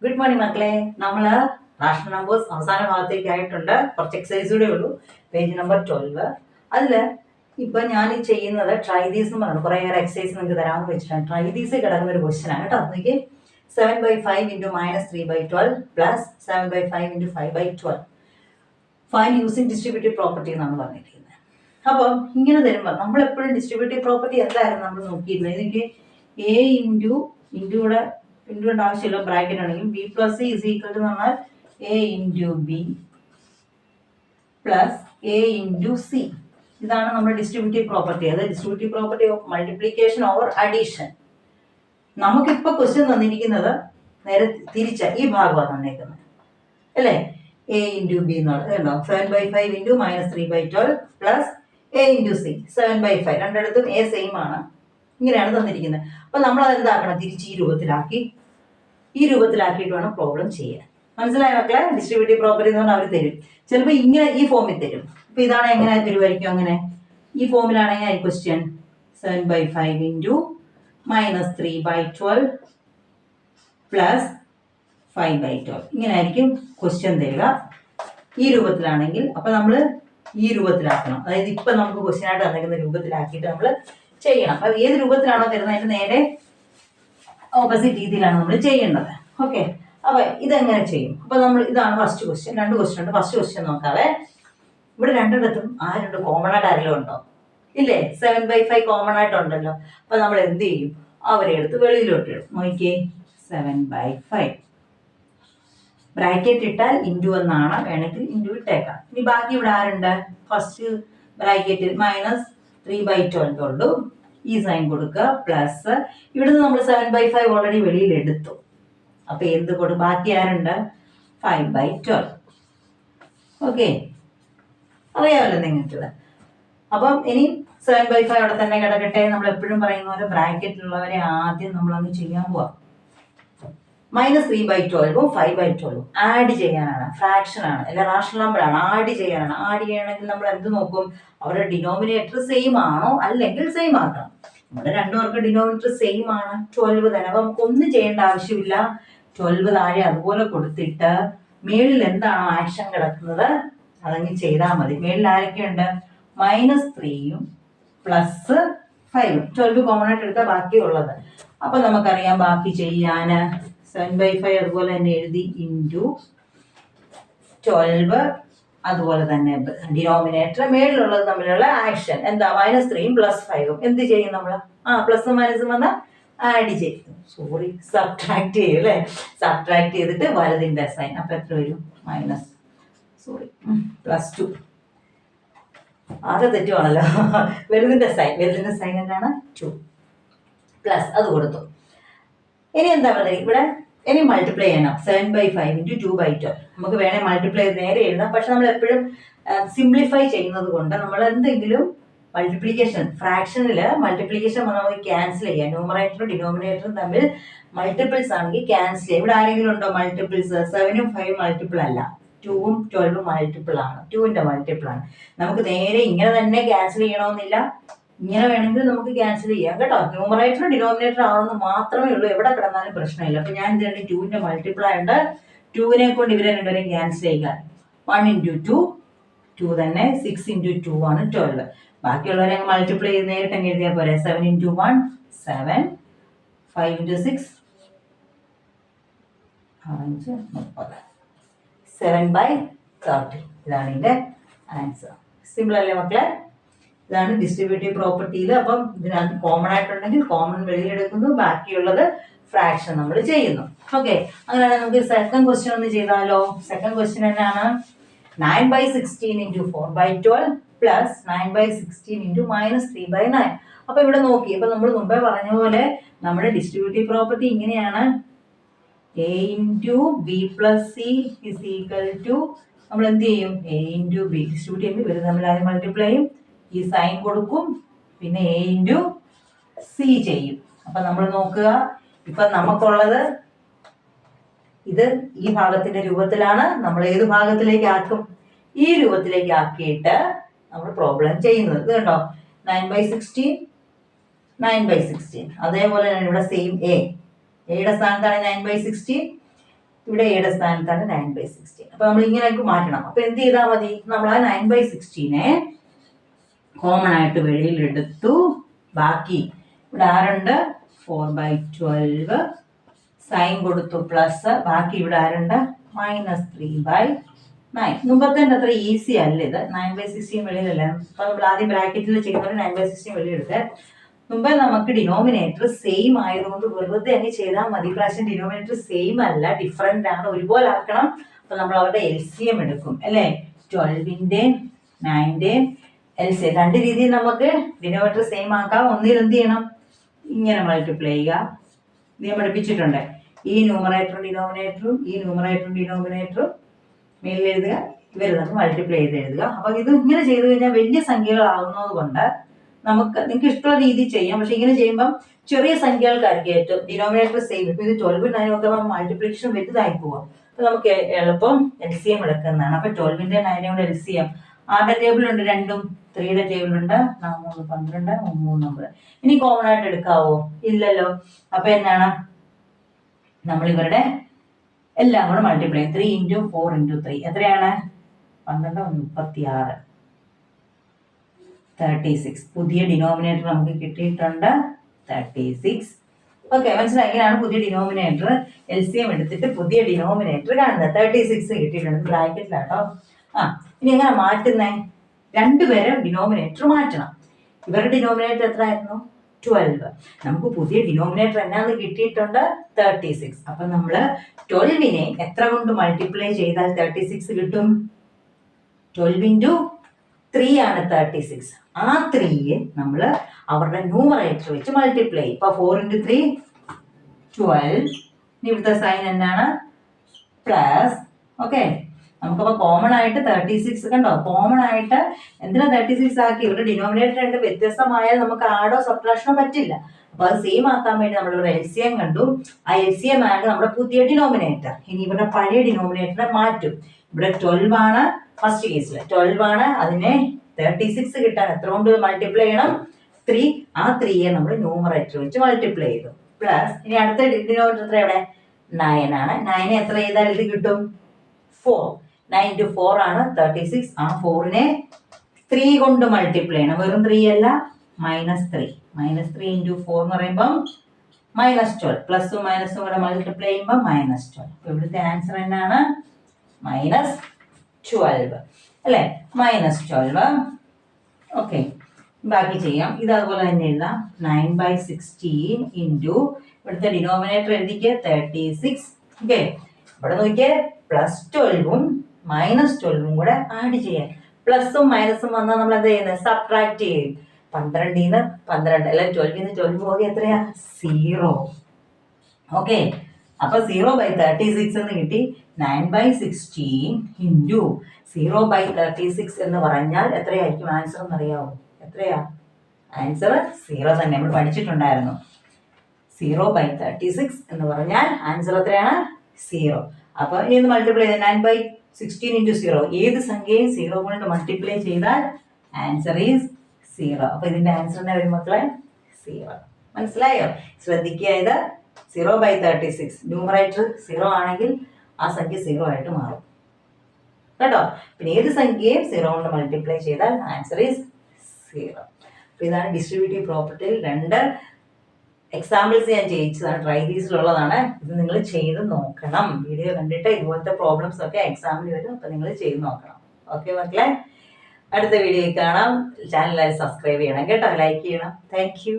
Good morning മക്കളെ. നമ്മള് rational numbers അവസാന ഭാഗത്തേക്കായിട്ടുണ്ട്. കുറച്ച് എക്സസൈസ് കൂടെ ഉള്ളൂ. Page number 12. അതില് ഇപ്പൊ ഞാൻ ഈ ചെയ്യുന്നത് ട്രൈ ദീസ് എന്ന് പറഞ്ഞു കുറെ എക്സസൈസ് നിങ്ങൾക്ക് തരാമെന്ന് വെച്ചിട്ടാണ്. ട്രൈ ദീസ് കിടക്കുന്ന ഒരു ക്വസ്റ്റൻ ആണ് കേട്ടോ. എനിക്ക് 7/5 into -3/12 plus 7/5 into 5/12 fine using distributive property എന്നാണ് പറഞ്ഞിരിക്കുന്നത്. അപ്പം ഇങ്ങനെ തരുമ്പോൾ നമ്മൾ എപ്പോഴും ഡിസ്ട്രിബ്യൂട്ടീവ് പ്രോപ്പർട്ടി എന്തായിരുന്നു നമ്മൾ നോക്കിയിരുന്നത്? എനിക്ക് എ ഇൻറ്റുയുടെ ഇൻറ്റുകൊണ്ട് ആവശ്യമില്ല, ബ്രാക്കറ്റ് ആണെങ്കിൽ B plus C is equal to പറഞ്ഞാൽ A into B plus A into C. ഇതാണ് നമ്മുടെ ഡിസ്ട്രിബ്യൂട്ടീവ് പ്രോപ്പർട്ടി. അത് distributive property of multiplication over addition. നമുക്കിപ്പോൾ ക്വസ്റ്റ്യൻ തന്നിരിക്കുന്നത് നേരെ തിരിച്ച ഈ ഭാഗമാണ് തന്നേക്കുന്നത് അല്ലേ? എ ഇൻറ്റു ബി എന്നുള്ളത് കണ്ടോ? 7/5 into -3/12 plus A into C 7/5. രണ്ടിടത്തും എ സെയിം ആണ്. ഇങ്ങനെയാണ് തന്നിരിക്കുന്നത്. അപ്പൊ നമ്മൾ അത് എന്താക്കണം? തിരിച്ച് ഈ രൂപത്തിലാക്കിയിട്ട് വേണം പ്രോബ്ലം ചെയ്യാൻ. മനസ്സിലായ മക്കളെ? ഡിസ്ട്രിബ്യൂട്ടീവ് പ്രോപ്പർട്ടി എന്ന് പറഞ്ഞാൽ അവർ തരും. ചിലപ്പോൾ ഇങ്ങനെ ഈ ഫോമിൽ തരും. അപ്പൊ ഇതാണ് എങ്ങനെ വരുമായിരിക്കും? അങ്ങനെ ഈ ഫോമിലാണെങ്കിൽ ക്വസ്റ്റ്യൻ 7/5 into -3/12 പ്ലസ് 5/12 ഇങ്ങനെ ആയിരിക്കും ക്വസ്റ്റ്യൻ തരിക. ഈ രൂപത്തിലാണെങ്കിൽ അപ്പൊ നമ്മൾ ഈ രൂപത്തിലാക്കണം. അതായത് ഇപ്പൊ നമുക്ക് ക്വസ്റ്റ്യൻ ആയിട്ട് തന്നിരിക്കുന്ന രൂപത്തിലാക്കിയിട്ട് നമ്മൾ ചെയ്യണം. അപ്പൊ ഏത് രൂപത്തിലാണോ തരുന്നത് അതിന്റെ നേരെ ഓപ്പോസിറ്റ് രീതിയിലാണ് നമ്മൾ ചെയ്യേണ്ടത്. ഓക്കെ, അപ്പൊ ഇതെങ്ങനെ ചെയ്യും? അപ്പൊ നമ്മൾ ഇതാണ് ഫസ്റ്റ് ക്വസ്റ്റ്യൻ. രണ്ട് ക്വസ്റ്റ്യൻ ഉണ്ട്. ഫസ്റ്റ് ക്വസ്റ്റ്യൻ നോക്കാവേ. ഇവിടെ രണ്ടിടത്തും ആരുണ്ട്? കോമൺ ആയിട്ട് ആരെങ്കിലും ഉണ്ടോ? ഇല്ലേ? 7/5 കോമൺ ആയിട്ടുണ്ടല്ലോ. അപ്പൊ നമ്മൾ എന്ത് ചെയ്യും? അവരെ എടുത്ത് വെളിയിലോട്ട് ഇടും. നോക്കിയേ, 7/5 ബ്രാക്കറ്റ് ഇട്ടാൽ ഇൻറ്റു എന്നാണ്, വേണമെങ്കിൽ ഇൻറ്റു ഇട്ടേക്കാം. ഇനി ബാക്കി ഇവിടെ ആരുണ്ട്? ഫസ്റ്റ് ബ്രാക്കറ്റിൽ -3/12 ഉള്ളൂ. ഈ സൈൻ കൊടുക്കുക പ്ലസ് ഇവിടുന്ന് നമ്മൾ 7/5 ഓൾറെഡി വെളിയിൽ എടുത്തു. അപ്പൊ എന്ത് കൊടുക്കും? ബാക്കി ആരുണ്ട്? 5/12. ഓക്കെ, അറിയാമല്ലോ നിങ്ങൾക്ക്. അപ്പം ഇനി 7/5 അവിടെ തന്നെ കിടക്കട്ടെ. നമ്മൾ എപ്പോഴും പറയുന്ന പോലെ ബ്രാക്കറ്റിലുള്ളവരെ ആദ്യം നമ്മൾ അങ്ങ് ചെയ്യാൻ പോവാം. -3/12 5/12 ആഡ് ചെയ്യാനാണ്, ഫ്രാക്ഷൻ ആണ്, അല്ല റാഷണൽ നമ്പർ ആണ്, ആഡ് ചെയ്യാനാണ്. ആഡ് ചെയ്യണമെങ്കിൽ നമ്മൾ എന്ത് നോക്കും? അവരുടെ ഡിനോമിനേറ്റർ സെയിം ആണോ? അല്ലെങ്കിൽ സെയിം ആക്കണം. നമ്മുടെ രണ്ടുപേർക്ക് ഡിനോമിനേറ്റർ സെയിം ആണ്, 12 തന്നെ. അപ്പൊ നമുക്ക് ഒന്നും ചെയ്യേണ്ട ആവശ്യമില്ല. 12 താഴെ അതുപോലെ കൊടുത്തിട്ട് മേളിൽ എന്താണോ ആക്ഷൻ കിടക്കുന്നത് അതങ്ങ് ചെയ്താൽ മതി. മേളിൽ ആരൊക്കെയുണ്ട്? -3ഉം പ്ലസ് 5ഉം. 12 കോമൺ ആയിട്ട് എടുത്താൽ ബാക്കിയുള്ളത്. അപ്പൊ നമുക്കറിയാം ബാക്കി ചെയ്യാന് 7/5 അതുപോലെ തന്നെ എഴുതി ഇൻറ്റു 12 അതുപോലെ തന്നെ ഡിനോമിനേറ്റർ മേളിലുള്ളത് തമ്മിലുള്ള ആക്ഷൻ എന്താ? -3ഉം പ്ലസ് 5ഉം. എന്ത് ചെയ്യും നമ്മൾ? പ്ലസ് മൈനസും വന്നാൽ ആഡ് ചെയ്യും. സബ്ട്രാക്ട് ചെയ്യും അല്ലേ? സബ്ട്രാക്ട് ചെയ്തിട്ട് വലതിന്റെ സൈൻ. അപ്പൊ എത്ര വരും? +2. ആകെ തെറ്റുവാണല്ലോ. വലുതിന്റെ സൈൻ എന്താണ്? 2 പ്ലസ് അത് കൊടുത്തു. ഇനി എന്താ പറയുക ഇവിടെ? ഇനി മൾട്ടിപ്ലൈ ചെയ്യണം. 7/5 into 2/12. നമുക്ക് വേണേൽ മൾട്ടിപ്ലൈ നേരെ എഴുതാം. പക്ഷെ നമ്മൾ എപ്പോഴും സിംപ്ലിഫൈ ചെയ്യുന്നത് കൊണ്ട് നമ്മൾ എന്തെങ്കിലും മൾട്ടിപ്ലിക്കേഷൻ, ഫ്രാക്ഷനിൽ മൾട്ടിപ്ലിക്കേഷൻ നമുക്ക് ക്യാൻസൽ ചെയ്യാം. ന്യൂമറേറ്ററും ഡിനോമിനേറ്ററും തമ്മിൽ മൾട്ടിപ്പിൾസ് ആണെങ്കിൽ ക്യാൻസൽ ചെയ്യാം. ഇവിടെ ആരെങ്കിലും ഉണ്ടോ മൾട്ടിപ്പിൾസ്? 7ഉം 5ഉം മൾട്ടിപ്പിൾ അല്ല, 2ഉം 12ഉം മൾട്ടിപ്പിൾ ആണ്, 2ന്റെ മൾട്ടിപ്പിൾ ആണ്. നമുക്ക് നേരെ ഇങ്ങനെ തന്നെ ക്യാൻസൽ ചെയ്യണമെന്നില്ല, ഇങ്ങനെ വേണമെങ്കിൽ നമുക്ക് ക്യാൻസൽ ചെയ്യാം കേട്ടോ. ന്യൂമറേറ്റർ ഡിനോമിനേറ്റർ ആണെന്ന് മാത്രമേ ഉള്ളൂ, എവിടെ കിടന്നാലും പ്രശ്നമില്ല. അപ്പൊ ഞാൻ എന്ത് 2ന്റെ മൾട്ടിപ്പിൾ ആയതുകൊണ്ട് 2നെ കൊണ്ട് ഇവരെ രണ്ടുപേരും ക്യാൻസൽ ചെയ്യുക. 1 into 2 2 തന്നെ, 6 into 2 ആണ് 12. ബാക്കിയുള്ളവരെ അങ്ങ് മൾട്ടിപ്ലൈ ചെയ്ത് നേരിട്ട് അങ്ങ് എഴുതിയാൽ പോരെ. 7 into 1 7, 5 into 6 5 30, 7/30. ഇതാണ് ഇതിന്റെ ആൻസർ. സിമ്പിൾ അല്ലേ മക്കളെ? ഇതാണ് ഡിസ്ട്രിബ്യൂട്ടീവ് പ്രോപ്പർട്ടിയിൽ. അപ്പം ഇതിനകത്ത് കോമൺ ആയിട്ടുണ്ടെങ്കിൽ കോമൺ വെളിയിലെടുക്കുന്നു, ബാക്കിയുള്ളത് ഫ്രാക്ഷൻ നമ്മൾ ചെയ്യുന്നു. ഓക്കെ, അങ്ങനെയാണെങ്കിൽ നമുക്ക് സെക്കൻഡ് ക്വസ്റ്റ്യൻ ഒന്ന് ചെയ്താലോ? സെക്കൻഡ് ക്വസ്റ്റ്യൻ എന്നാണ്? 9/16 into 4/12 പ്ലസ് 9/16 into -3/9. അപ്പൊ ഇവിടെ നോക്കി, അപ്പൊ നമ്മൾ മുമ്പേ പറഞ്ഞ പോലെ നമ്മുടെ ഡിസ്ട്രിബ്യൂട്ടീവ് പ്രോപ്പർട്ടി ഇങ്ങനെയാണ്. A into B plus C is equal to, നമ്മൾ എന്ത് ചെയ്യും? A into B ഡിസ്ട്രിബ്യൂട്ട് ചെയ്യുമ്പോൾ ഇവർ തമ്മിൽ ആദ്യം മൾട്ടിപ്ലൈ ചെയ്യും, ഈ സൈൻ കൊടുക്കും, പിന്നെ A into C ചെയ്യും. അപ്പൊ നമ്മൾ നോക്കുക, ഇപ്പൊ നമുക്കുള്ളത് ഇത് ഈ ഭാഗത്തിന്റെ രൂപത്തിലാണ്. നമ്മൾ ഏത് ഭാഗത്തിലേക്ക് ആക്കും? ഈ രൂപത്തിലേക്ക് ആക്കിയിട്ട് നമ്മൾ പ്രോബ്ലം ചെയ്യുന്നത്. ഇത് കണ്ടോ, 9/16 9/16. അതേപോലെ തന്നെ ഇവിടെ സെയിം എയുടെ സ്ഥാനത്താണ് 9/16. ഇവിടെ എയുടെ സ്ഥാനത്താണ് 9/16. അപ്പൊ നമ്മൾ ഇങ്ങനെയൊക്കെ മാറ്റണം. അപ്പൊ എന്ത് ചെയ്താൽ മതി? നമ്മൾ ആ 9/16 കോമൺ ആയിട്ട് വെളിയിൽ എടുത്തു. ബാക്കി ഇവിടെ ആരുണ്ട്? 4/12 സൈൻ കൊടുത്തു പ്ലസ്. ബാക്കി ഇവിടെ ആരുണ്ട്? -3/9. മുമ്പത്തെ അത്ര ഈസി അല്ല ഇത്. 9/16 വെളിയിലല്ല. അപ്പൊ നമ്മൾ ആദ്യം ബ്രാക്കറ്റിൽ ചെയ്യുന്നത് 9/16 വെളിയെടുത്ത്. മുമ്പേ നമുക്ക് ഡിനോമിനേറ്റർ സെയിം ആയതുകൊണ്ട് വെറുതെ അങ്ങ് ചെയ്താൽ മതി. പ്രാവശ്യം ഡിനോമിനേറ്റർ സെയിം അല്ല, ഡിഫറെന്റ് ആണ്. ഒരുപോലെ ആക്കണം. അപ്പൊ നമ്മൾ അവരുടെ LCM എടുക്കും അല്ലേ? 12ന്റെയും 9ന്റെയും LCM. രണ്ട് രീതിയിൽ നമുക്ക് ഡിനോമിനേറ്റർ സെയിം ആക്കാം. ഒന്നിൽ എന്ത് ചെയ്യണം? ഇങ്ങനെ മൾട്ടിപ്ലൈ ചെയ്യുക. ഇത് ഞാൻ പഠിപ്പിച്ചിട്ടുണ്ട്. ഈ ന്യൂമറേറ്ററും ഡിനോമിനേറ്ററും ഈ ന്യൂമറേറ്ററും ഡിനോമിനേറ്ററും മേലിൽ എഴുതുക, ഇവർ നമ്മൾ മൾട്ടിപ്ലൈ ചെയ്ത് എഴുതുക. അപ്പൊ ഇത് ഇങ്ങനെ ചെയ്തു കഴിഞ്ഞാൽ വലിയ സംഖ്യകളാവുന്നത് കൊണ്ട് നമുക്ക് നിങ്ങൾക്ക് ഇഷ്ടമുള്ള രീതിയിൽ ചെയ്യാം. പക്ഷെ ഇങ്ങനെ ചെയ്യുമ്പോൾ ചെറിയ സംഖ്യകൾക്കായിരിക്കും ഏറ്റവും ഡിനോമിനേറ്റർ സെയിം. ഇപ്പൊ ഇത് 12 9 ഒക്കെ മൾട്ടിപ്ലിക്കേഷൻ വലുതായി പോവാം. അപ്പൊ നമുക്ക് എളുപ്പം LCM എടുക്കുന്നതാണ്. അപ്പൊ 12ന്റെ 9 LCM ആരുടെ ടേബിൾ ഉണ്ട്? 2ഉം 3യുടെ ടേബിൾ ഉണ്ട്. 3 12 3 9. ഇനി കോമൺ ആയിട്ട് എടുക്കാവോ? ഇല്ലല്ലോ. അപ്പൊ എന്താണ്? നമ്മൾ ഇവരുടെ എല്ലാം കൂടെ മൾട്ടിപ്ലൈ 3 × 4 × 3 എത്രയാണ്? 12 36 36. പുതിയ ഡിനോമിനേറ്റർ നമുക്ക് കിട്ടിയിട്ടുണ്ട് 36. ഓക്കെ, മനസ്സിലായി? ഇങ്ങനെയാണ് പുതിയ ഡിനോമിനേറ്റർ. LCM എടുത്തിട്ട് പുതിയ ഡിനോമിനേറ്റർ കാണുന്നത്. 36 കിട്ടിയിട്ടുണ്ട്. ബ്രാക്കറ്റിലാട്ടോ. ഇനി എങ്ങനെ മാറ്റുന്നേ? രണ്ടുപേരും ഡിനോമിനേറ്റർ മാറ്റണം. ഇവരുടെ ഡിനോമിനേറ്റർ എത്ര ആയിരുന്നു? 12. നമുക്ക് പുതിയ ഡിനോമിനേറ്റർ എന്നാന്ന് കിട്ടിയിട്ടുണ്ട്? 36. അപ്പൊ നമ്മള് 12നെ എത്ര കൊണ്ട് മൾട്ടിപ്ലൈ ചെയ്താൽ 36 കിട്ടും? 12 × 3 ആണ് 36. ആ 3 നമ്മൾ അവരുടെ ന്യൂമറേറ്റർ വെച്ച് മൾട്ടിപ്ലൈ. ഇപ്പൊ 4 × 3 12. ഇവിടുത്തെ സൈൻ എന്നാണ്? പ്ലസ്. ഓക്കെ, നമുക്കപ്പോ കോമൺ ആയിട്ട് 36 കണ്ടോ? കോമൺ ആയിട്ട് എന്തിനാ 36 ആക്കി? ഇവിടെ ഡിനോമിനേറ്റർ രണ്ട് വ്യത്യസ്തമായാൽ നമുക്ക് ആഡോ സബ്ട്രാക്ഷനോ പറ്റില്ല. അപ്പൊ അത് സെയിം ആക്കാൻ വേണ്ടി നമ്മളിവിടെ LCM കണ്ടു. ആ LCM ആണ് നമ്മുടെ പുതിയ ഡിനോമിനേറ്റർ. ഇനി ഇവിടെ പഴയ ഡിനോമിനേറ്ററിനെ മാറ്റും. ഇവിടെ 12 ആണ് ഫസ്റ്റ് കേസിൽ. 12 ആണ്. അതിനെ 36 കിട്ടാൻ എത്ര കൊണ്ട് മൾട്ടിപ്ലൈ ചെയ്യണം? 3. ആ 3യെ നമ്മൾ ന്യൂമറേറ്റർ വെച്ച് മൾട്ടിപ്ലൈ ചെയ്തു. പ്ലസ് ഇനി അടുത്ത ഡിനോമിനേറ്റർ എത്ര? ഇവിടെ 9 ആണ്. 9 എത്ര ചെയ്താൽ ഇത് കിട്ടും? 4. 9 × 4 ആണ് 36. ആ 4നെ 3 കൊണ്ട് മൾട്ടിപ്ലൈ ചെയ്യണം. വെറും 3 അല്ല, -3. -3 × 4 എന്ന് പറയുമ്പം -12. പ്ലസും മൈനസും കൂടെ മൾട്ടിപ്ലൈ ചെയ്യുമ്പോൾ -12. അപ്പൊ ഇവിടുത്തെ ആൻസർ എന്നാണ്? -12 അല്ലെ? -12. ഓക്കെ, ബാക്കി ചെയ്യാം. ഇത് അതുപോലെ തന്നെ എഴുതാം. 9/16 × ഇവിടുത്തെ ഡിനോമിനേറ്റർ എഴുതിക്ക് 36. ഓക്കെ, ഇവിടെ നോക്കിയേ +12ഉം -12ഉം കൂടെ ആഡ് ചെയ്യാൻ. പ്ലസും മൈനസും വന്നാൽ നമ്മൾ എന്താ ചെയ്യുന്നത്? സബ്ട്രാക്ട് ചെയ്യും. 12 ന്ന് 12 അല്ലെ 12 ന്ന് 12 പോകെ എത്രയാ? 0. ഓക്കെ, അപ്പൊ 0/36 എന്ന് കിട്ടി. 9/16 × 0/36 എന്ന് പറഞ്ഞാൽ എത്രയായിരിക്കും ആൻസർ എന്നറിയാവോ? എത്രയാ ആൻസർ? 0 തന്നെ. നമ്മൾ പഠിച്ചിട്ടുണ്ടായിരുന്നു. 0/36 എന്ന് പറഞ്ഞാൽ ആൻസർ എത്രയാണ്? 0. അപ്പൊ ഇനി ഒന്ന് മൾട്ടിപ്ലൈ ചെയ്ത് 9/16 × 0. ഏത് സംഖ്യയും 0 കൊണ്ട് മൾട്ടിപ്ലൈ ചെയ്താൽ ആൻസർ ഈസ് 0. അപ്പൊ ഇതിന്റെ ആൻസർ തന്നെ വരും മക്കളെ? 0. മനസ്സിലായോ? ശ്രദ്ധിക്കുക, ഇത് 0/36 ന്യൂമറേറ്റർ 0 ആണെങ്കിൽ ആ സംഖ്യ 0 ആയിട്ട് മാറും കേട്ടോ. പിന്നെ ഏത് സംഖ്യയും 0 കൊണ്ട് മൾട്ടിപ്ലൈ ചെയ്താൽ ആൻസർ ഈസ് 0. അപ്പൊ ഇതാണ് ഡിസ്ട്രിബ്യൂട്ടീവ് പ്രോപ്പർട്ടിയിൽ 2 എക്സാമ്പിൾസ് ഞാൻ ചെയ്യിച്ചതാണ്. ട്രൈ ദീസിലുള്ളതാണ്. ഇത് നിങ്ങൾ ചെയ്ത് നോക്കണം. വീഡിയോ കണ്ടിട്ട് ഇതുപോലത്തെ പ്രോബ്ലംസ് ഒക്കെ എക്സാമിന് വരും. അപ്പൊ നിങ്ങൾ ചെയ്ത് നോക്കണം. ഓക്കെ മക്കളെ, അടുത്ത വീഡിയോയിൽ കാണാം. ചാനൽ സബ്സ്ക്രൈബ് ചെയ്യണം കേട്ടോ, ലൈക്ക് ചെയ്യണം. Thank you.